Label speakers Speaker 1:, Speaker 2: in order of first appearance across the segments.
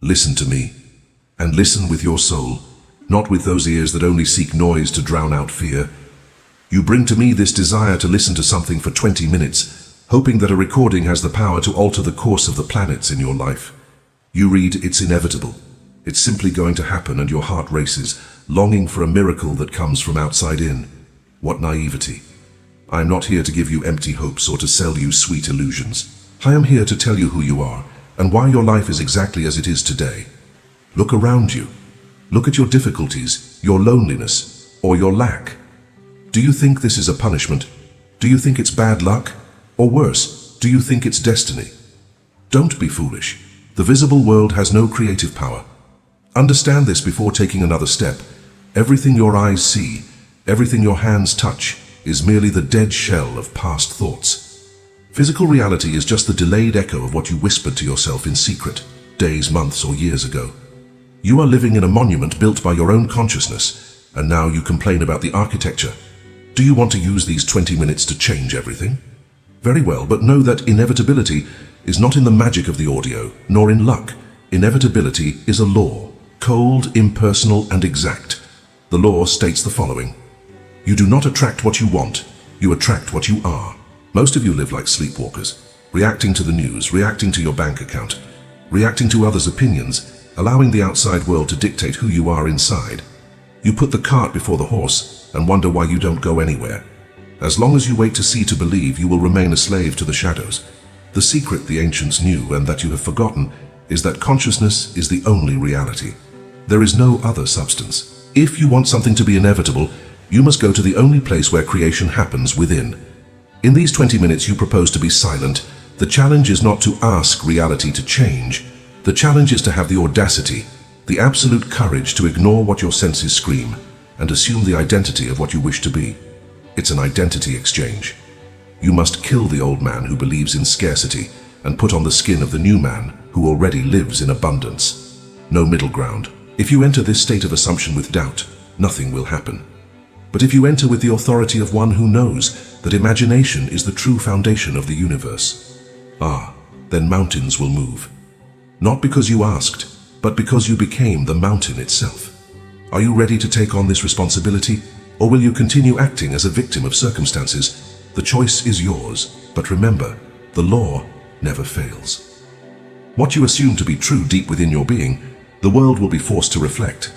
Speaker 1: Listen to me, and listen with your soul, not with those ears that only seek noise to drown out fear. You bring to me this desire to listen to something for 20 minutes, hoping that a recording has the power to alter the course of the planets in your life. You read, it's inevitable. It's simply going to happen, and your heart races, longing for a miracle that comes from outside in. What naivety. I am not here to give you empty hopes or to sell you sweet illusions. I am here to tell you who you are, and why your life is exactly as it is today. Look around you. Look at your difficulties, your loneliness, or your lack. Do you think this is a punishment? Do you think it's bad luck? Or worse, do you think it's destiny? Don't be foolish. The visible world has no creative power. Understand this before taking another step. Everything your eyes see, everything your hands touch, is merely the dead shell of past thoughts. Physical reality is just the delayed echo of what you whispered to yourself in secret, days, months, or years ago. You are living in a monument built by your own consciousness, and now you complain about the architecture. Do you want to use these 20 minutes to change everything? Very well, but know that inevitability is not in the magic of the audio, nor in luck. Inevitability is a law, cold, impersonal, and exact. The law states the following. You do not attract what you want, you attract what you are. Most of you live like sleepwalkers, reacting to the news, reacting to your bank account, reacting to others' opinions, allowing the outside world to dictate who you are inside. You put the cart before the horse and wonder why you don't go anywhere. As long as you wait to see to believe, you will remain a slave to the shadows. The secret the ancients knew and that you have forgotten is that consciousness is the only reality. There is no other substance. If you want something to be inevitable, you must go to the only place where creation happens, within. In these 20 minutes you propose to be silent. The challenge is not to ask reality to change. The challenge is to have the audacity, the absolute courage to ignore what your senses scream and assume the identity of what you wish to be. It's an identity exchange. You must kill the old man who believes in scarcity and put on the skin of the new man who already lives in abundance. No middle ground. If you enter this state of assumption with doubt, nothing will happen. But if you enter with the authority of one who knows that imagination is the true foundation of the universe, then mountains will move. Not because you asked, but because you became the mountain itself. Are you ready to take on this responsibility, or will you continue acting as a victim of circumstances? The choice is yours, but remember, the law never fails. What you assume to be true deep within your being, the world will be forced to reflect.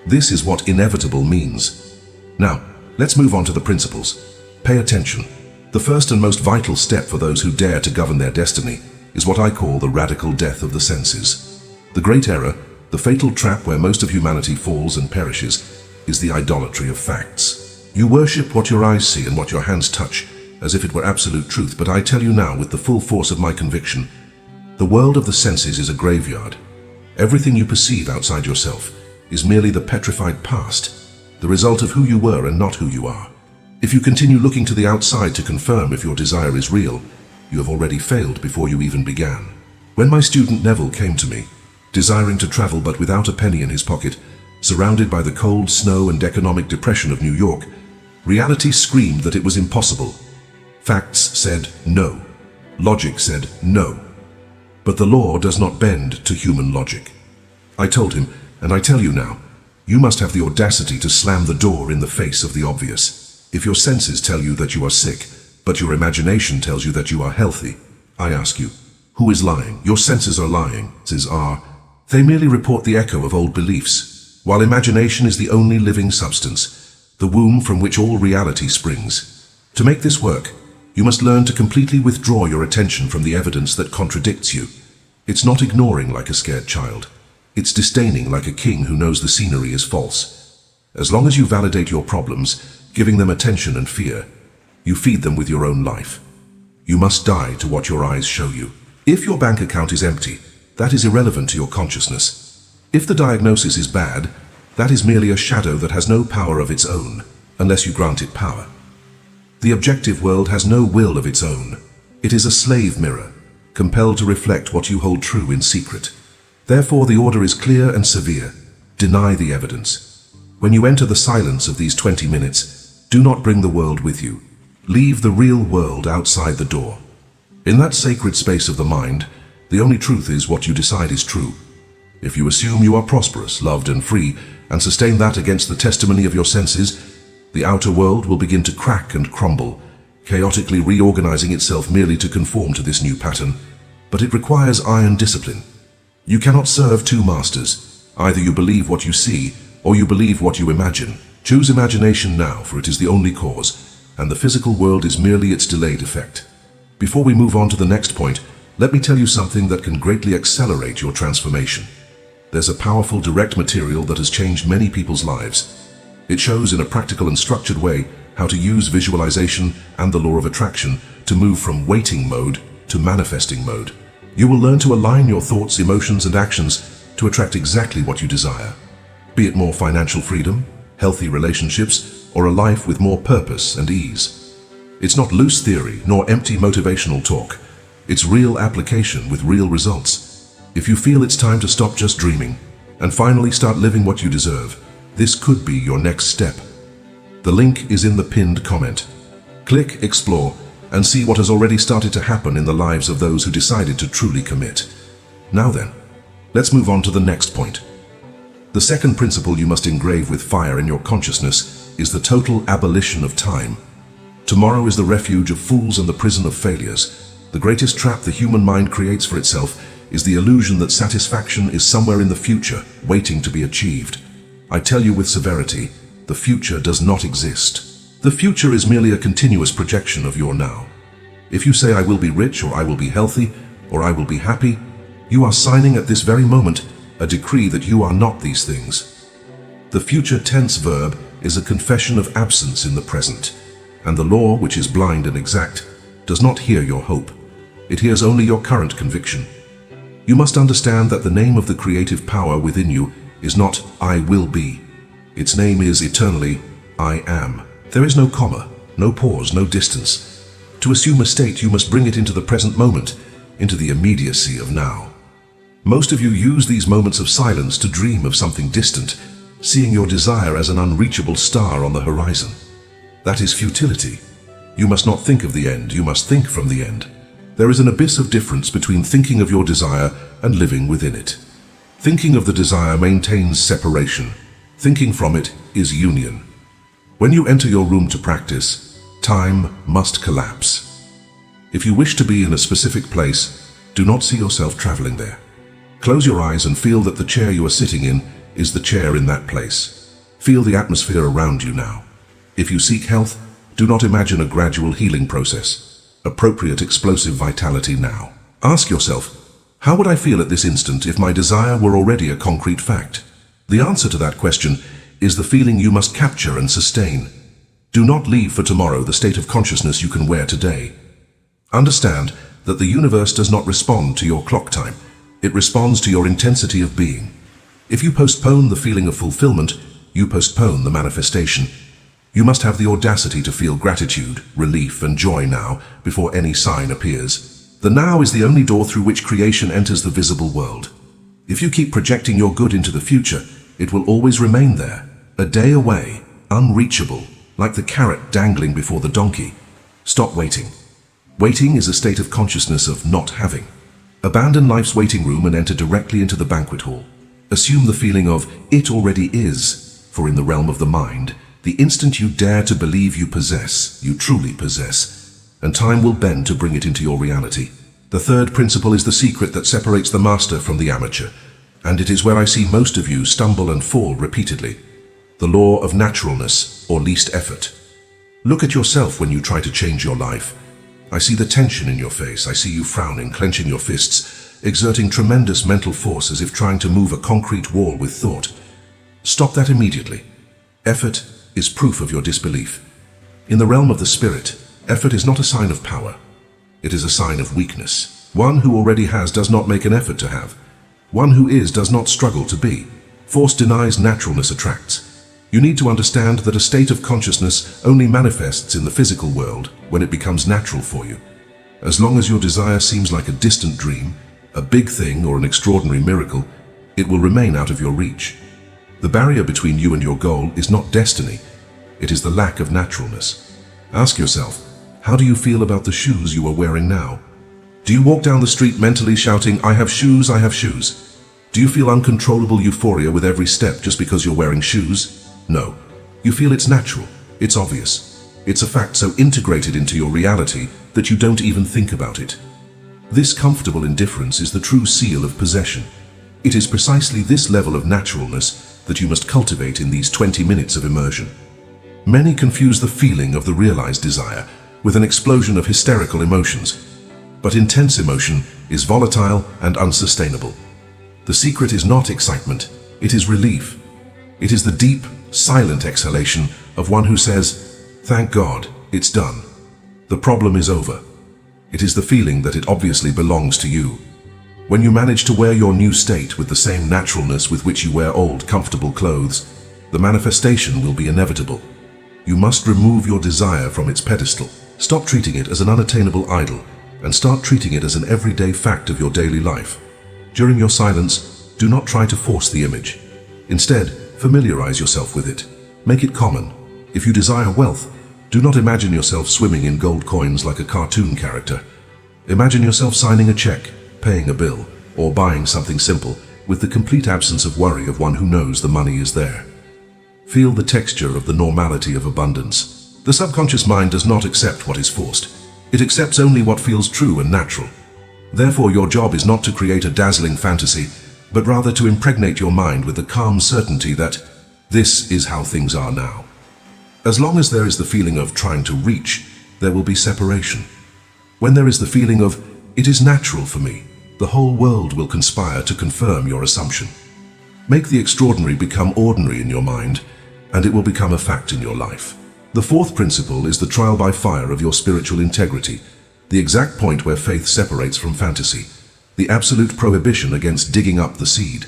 Speaker 1: This is what inevitable means. Now, let's move on to the principles. Pay attention. The first and most vital step for those who dare to govern their destiny is what I call the radical death of the senses. The great error, the fatal trap where most of humanity falls and perishes, is the idolatry of facts. You worship what your eyes see and what your hands touch as if it were absolute truth, but I tell you now with the full force of my conviction, the world of the senses is a graveyard. Everything you perceive outside yourself is merely the petrified past, the result of who you were and not who you are. If you continue looking to the outside to confirm if your desire is real, you have already failed before you even began. When my student Neville came to me, desiring to travel but without a penny in his pocket, surrounded by the cold snow and economic depression of New York, reality screamed that it was impossible. Facts said no. Logic said no. But the law does not bend to human logic. I told him, and I tell you now, you must have the audacity to slam the door in the face of the obvious. If your senses tell you that you are sick, but your imagination tells you that you are healthy, I ask you, who is lying? Your senses are lying, says R. They merely report the echo of old beliefs, while imagination is the only living substance, the womb from which all reality springs. To make this work, you must learn to completely withdraw your attention from the evidence that contradicts you. It's not ignoring like a scared child. It's disdaining like a king who knows the scenery is false. As long as you validate your problems, giving them attention and fear, you feed them with your own life. You must die to what your eyes show you. If your bank account is empty, that is irrelevant to your consciousness. If the diagnosis is bad, that is merely a shadow that has no power of its own, unless you grant it power. The objective world has no will of its own. It is a slave mirror, compelled to reflect what you hold true in secret. Therefore, the order is clear and severe. Deny the evidence. When you enter the silence of these 20 minutes, do not bring the world with you. Leave the real world outside the door. In that sacred space of the mind, the only truth is what you decide is true. If you assume you are prosperous, loved and free, and sustain that against the testimony of your senses, the outer world will begin to crack and crumble, chaotically reorganizing itself merely to conform to this new pattern. But it requires iron discipline. You cannot serve two masters. Either you believe what you see, or you believe what you imagine. Choose imagination now, for it is the only cause, and the physical world is merely its delayed effect. Before we move on to the next point, let me tell you something that can greatly accelerate your transformation. There's a powerful direct material that has changed many people's lives. It shows in a practical and structured way how to use visualization and the law of attraction to move from waiting mode to manifesting mode. You will learn to align your thoughts, emotions, and actions to attract exactly what you desire. Be it more financial freedom, healthy relationships, or a life with more purpose and ease. It's not loose theory nor empty motivational talk. It's real application with real results. If you feel it's time to stop just dreaming and finally start living what you deserve, this could be your next step. The link is in the pinned comment. Click, explore, and see what has already started to happen in the lives of those who decided to truly commit. Now then, let's move on to the next point. The second principle you must engrave with fire in your consciousness is the total abolition of time. Tomorrow is the refuge of fools and the prison of failures. The greatest trap the human mind creates for itself is the illusion that satisfaction is somewhere in the future, waiting to be achieved. I tell you with severity, the future does not exist. The future is merely a continuous projection of your now. If you say I will be rich, or I will be healthy, or I will be happy, you are signing at this very moment a decree that you are not these things. The future tense verb is a confession of absence in the present, and the law, which is blind and exact, does not hear your hope. It hears only your current conviction. You must understand that the name of the creative power within you is not I will be. Its name is eternally I am. There is no comma, no pause, no distance. To assume a state, you must bring it into the present moment, into the immediacy of now. Most of you use these moments of silence to dream of something distant, seeing your desire as an unreachable star on the horizon. That is futility. You must not think of the end, you must think from the end. There is an abyss of difference between thinking of your desire and living within it. Thinking of the desire maintains separation. Thinking from it is union. When you enter your room to practice, time must collapse. If you wish to be in a specific place, do not see yourself traveling there. Close your eyes and feel that the chair you are sitting in is the chair in that place. Feel the atmosphere around you now. If you seek health, do not imagine a gradual healing process. Appropriate explosive vitality now. Ask yourself, how would I feel at this instant if my desire were already a concrete fact? The answer to that question is the feeling you must capture and sustain. Do not leave for tomorrow the state of consciousness you can wear today. Understand that the universe does not respond to your clock time. It responds to your intensity of being. If you postpone the feeling of fulfillment, you postpone the manifestation. You must have the audacity to feel gratitude, relief, and joy now before any sign appears. The now is the only door through which creation enters the visible world. If you keep projecting your good into the future, it will always remain there, a day away, unreachable, like the carrot dangling before the donkey. Stop waiting. Waiting is a state of consciousness of not having. Abandon life's waiting room and enter directly into the banquet hall. Assume the feeling of it already is, for in the realm of the mind, the instant you dare to believe you possess, you truly possess, and time will bend to bring it into your reality. The third principle is the secret that separates the master from the amateur, and it is where I see most of you stumble and fall repeatedly. The law of naturalness, or least effort. Look at yourself when you try to change your life. I see the tension in your face. I see you frowning, clenching your fists, exerting tremendous mental force as if trying to move a concrete wall with thought. Stop that immediately. Effort is proof of your disbelief. In the realm of the spirit, effort is not a sign of power. It is a sign of weakness. One who already has does not make an effort to have. One who is does not struggle to be. Force denies, naturalness attracts. You need to understand that a state of consciousness only manifests in the physical world when it becomes natural for you. As long as your desire seems like a distant dream, a big thing, or an extraordinary miracle, it will remain out of your reach. The barrier between you and your goal is not destiny, it is the lack of naturalness. Ask yourself, how do you feel about the shoes you are wearing now? Do you walk down the street mentally shouting, I have shoes, I have shoes? Do you feel uncontrollable euphoria with every step just because you're wearing shoes? No. You feel it's natural. It's obvious. It's a fact so integrated into your reality that you don't even think about it. This comfortable indifference is the true seal of possession. It is precisely this level of naturalness that you must cultivate in these 20 minutes of immersion. Many confuse the feeling of the realized desire with an explosion of hysterical emotions. But intense emotion is volatile and unsustainable. The secret is not excitement, it is relief. It is the deep, silent exhalation of one who says, "Thank God, it's done. The problem is over." It is the feeling that it obviously belongs to you. When you manage to wear your new state with the same naturalness with which you wear old, comfortable clothes, the manifestation will be inevitable. You must remove your desire from its pedestal. Stop treating it as an unattainable idol and start treating it as an everyday fact of your daily life. During your silence, do not try to force the image. Instead, familiarize yourself with it. Make it common. If you desire wealth, do not imagine yourself swimming in gold coins like a cartoon character. Imagine yourself signing a check, paying a bill, or buying something simple with the complete absence of worry of one who knows the money is there. Feel the texture of the normality of abundance. The subconscious mind does not accept what is forced. It accepts only what feels true and natural. Therefore, your job is not to create a dazzling fantasy, but rather to impregnate your mind with the calm certainty that this is how things are now. As long as there is the feeling of trying to reach, there will be separation. When there is the feeling of, it is natural for me, the whole world will conspire to confirm your assumption. Make the extraordinary become ordinary in your mind, and it will become a fact in your life. The fourth principle is the trial by fire of your spiritual integrity, the exact point where faith separates from fantasy, the absolute prohibition against digging up the seed.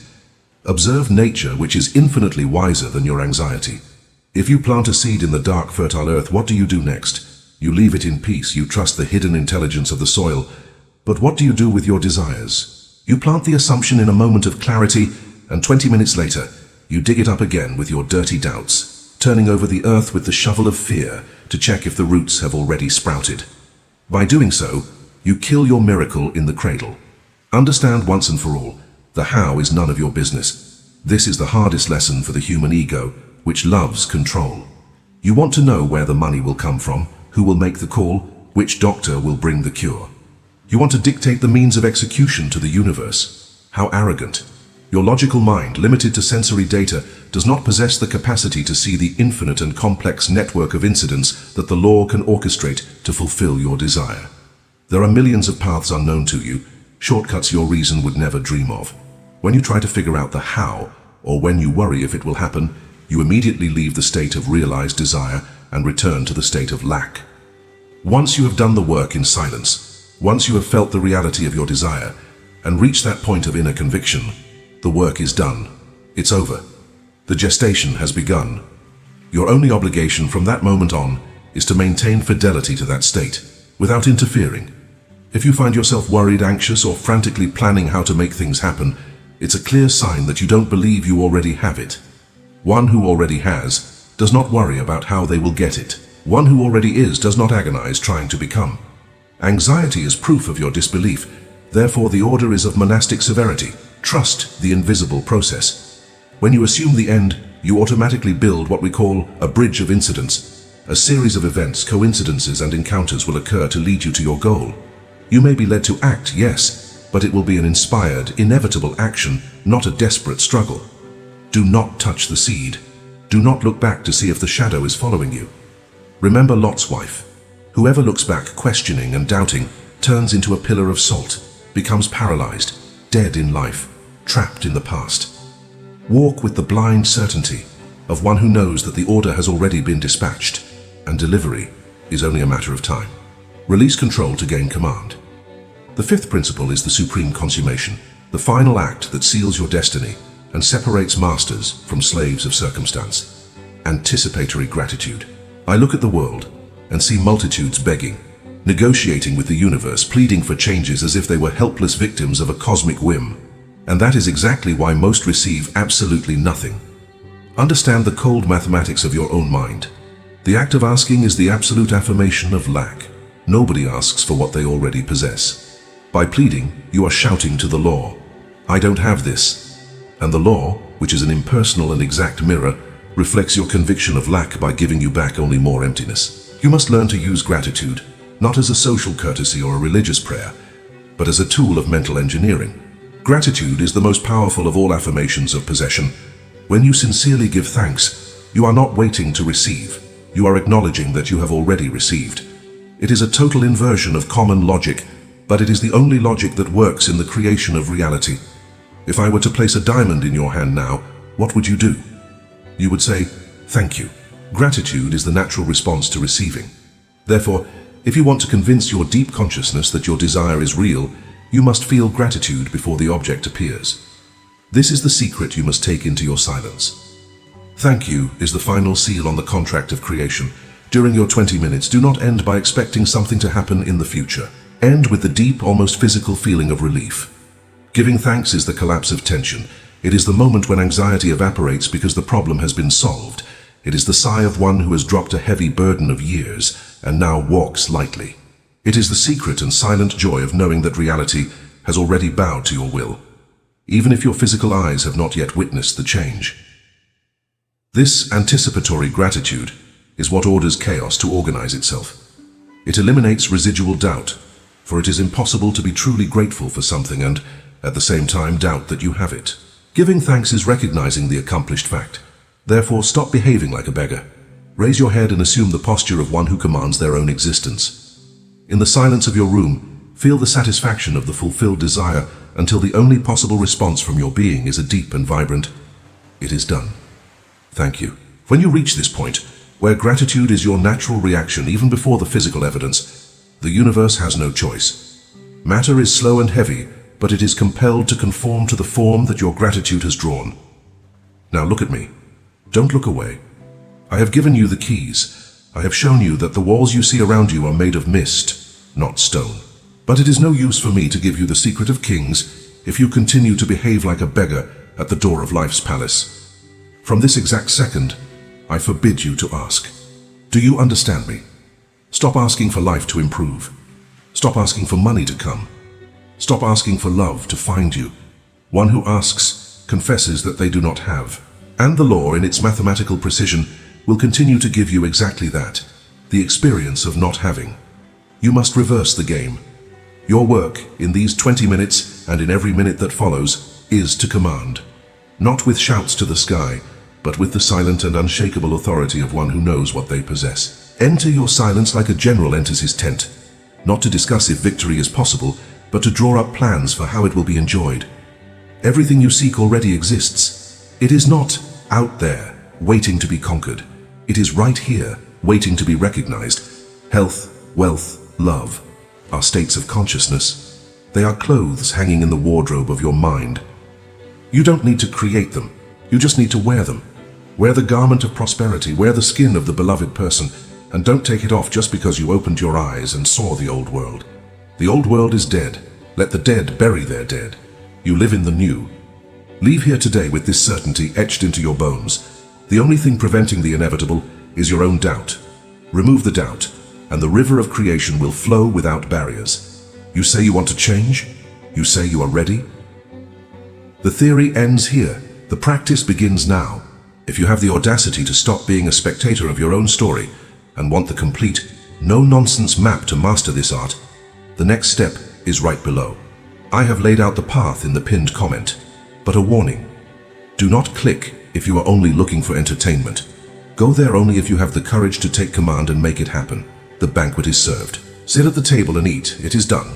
Speaker 1: Observe nature, which is infinitely wiser than your anxiety. If you plant a seed in the dark, fertile earth, what do you do next? You leave it in peace, you trust the hidden intelligence of the soil. But what do you do with your desires? You plant the assumption in a moment of clarity, and 20 minutes later, you dig it up again with your dirty doubts, turning over the earth with the shovel of fear to check if the roots have already sprouted. By doing so, you kill your miracle in the cradle. Understand once and for all, the how is none of your business. This is the hardest lesson for the human ego, which loves control. You want to know where the money will come from, who will make the call, which doctor will bring the cure. You want to dictate the means of execution to the universe. How arrogant. Your logical mind, limited to sensory data, does not possess the capacity to see the infinite and complex network of incidents that the law can orchestrate to fulfill your desire. There are millions of paths unknown to you, shortcuts your reason would never dream of. When you try to figure out the how, or when you worry if it will happen, you immediately leave the state of realized desire and return to the state of lack. Once you have done the work in silence, once you have felt the reality of your desire and reached that point of inner conviction, the work is done. It's over. The gestation has begun. Your only obligation from that moment on is to maintain fidelity to that state, without interfering. If you find yourself worried, anxious, or frantically planning how to make things happen, it's a clear sign that you don't believe you already have it. One who already has does not worry about how they will get it. One who already is does not agonize trying to become. Anxiety is proof of your disbelief. Therefore, the order is of monastic severity. Trust the invisible process. When you assume the end, you automatically build what we call a bridge of incidents. A series of events, coincidences, and encounters will occur to lead you to your goal. You may be led to act, yes, but it will be an inspired, inevitable action, not a desperate struggle. Do not touch the seed. Do not look back to see if the shadow is following you. Remember Lot's wife. Whoever looks back questioning and doubting turns into a pillar of salt, becomes paralyzed, dead in life, trapped in the past. Walk with the blind certainty of one who knows that the order has already been dispatched, and delivery is only a matter of time. Release control to gain command. The fifth principle is the supreme consummation, the final act that seals your destiny and separates masters from slaves of circumstance. Anticipatory gratitude. I look at the world and see multitudes begging, negotiating with the universe, pleading for changes as if they were helpless victims of a cosmic whim. And that is exactly why most receive absolutely nothing. Understand the cold mathematics of your own mind. The act of asking is the absolute affirmation of lack. Nobody asks for what they already possess. By pleading, you are shouting to the law, I don't have this, And the law, which is an impersonal and exact mirror, reflects your conviction of lack by giving you back only more emptiness. You must learn to use gratitude, not as a social courtesy or a religious prayer, but as a tool of mental engineering. Gratitude is the most powerful of all affirmations of possession. When you sincerely give thanks, you are not waiting to receive. You are acknowledging that you have already received. It is a total inversion of common logic, but it is the only logic that works in the creation of reality. If I were to place a diamond in your hand now, what would you do? You would say, "Thank you." Gratitude is the natural response to receiving. Therefore, if you want to convince your deep consciousness that your desire is real, you must feel gratitude before the object appears. This is the secret you must take into your silence. Thank you is the final seal on the contract of creation. During your 20 minutes, do not end by expecting something to happen in the future. End with the deep, almost physical feeling of relief. Giving thanks is the collapse of tension. It is the moment when anxiety evaporates because the problem has been solved. It is the sigh of one who has dropped a heavy burden of years and now walks lightly. It is the secret and silent joy of knowing that reality has already bowed to your will, even if your physical eyes have not yet witnessed the change. This anticipatory gratitude is what orders chaos to organize itself. It eliminates residual doubt, for it is impossible to be truly grateful for something and, at the same time, doubt that you have it. Giving thanks is recognizing the accomplished fact. Therefore, stop behaving like a beggar. Raise your head and assume the posture of one who commands their own existence. In the silence of your room, feel the satisfaction of the fulfilled desire until the only possible response from your being is a deep and vibrant, "It is done. Thank you." When you reach this point, where gratitude is your natural reaction even before the physical evidence, the universe has no choice. Matter is slow and heavy, but it is compelled to conform to the form that your gratitude has drawn. Now look at me. Don't look away. I have given you the keys. I have shown you that the walls you see around you are made of mist, not stone. But it is no use for me to give you the secret of kings if you continue to behave like a beggar at the door of life's palace. From this exact second, I forbid you to ask. Do you understand me? Stop asking for life to improve. Stop asking for money to come. Stop asking for love to find you. One who asks confesses that they do not have. And the law, in its mathematical precision, will continue to give you exactly that, the experience of not having. You must reverse the game. Your work, in these 20 minutes and in every minute that follows, is to command. Not with shouts to the sky, but with the silent and unshakable authority of one who knows what they possess. Enter your silence like a general enters his tent, not to discuss if victory is possible, but to draw up plans for how it will be enjoyed. Everything you seek already exists. It is not out there, waiting to be conquered. It is right here, waiting to be recognized. Health, wealth, love are states of consciousness. They are clothes hanging in the wardrobe of your mind. You don't need to create them. You just need to wear them. Wear the garment of prosperity, wear the skin of the beloved person, and don't take it off just because you opened your eyes and saw the old world. The old world is dead. Let the dead bury their dead. You live in the new. Leave here today with this certainty etched into your bones. The only thing preventing the inevitable is your own doubt. Remove the doubt, and the river of creation will flow without barriers. You say you want to change? You say you are ready? The theory ends here. The practice begins now. If you have the audacity to stop being a spectator of your own story and want the complete, no-nonsense map to master this art, the next step is right below. I have laid out the path in the pinned comment, but a warning. Do not click if you are only looking for entertainment. Go there only if you have the courage to take command and make it happen. The banquet is served. Sit at the table and eat. It is done.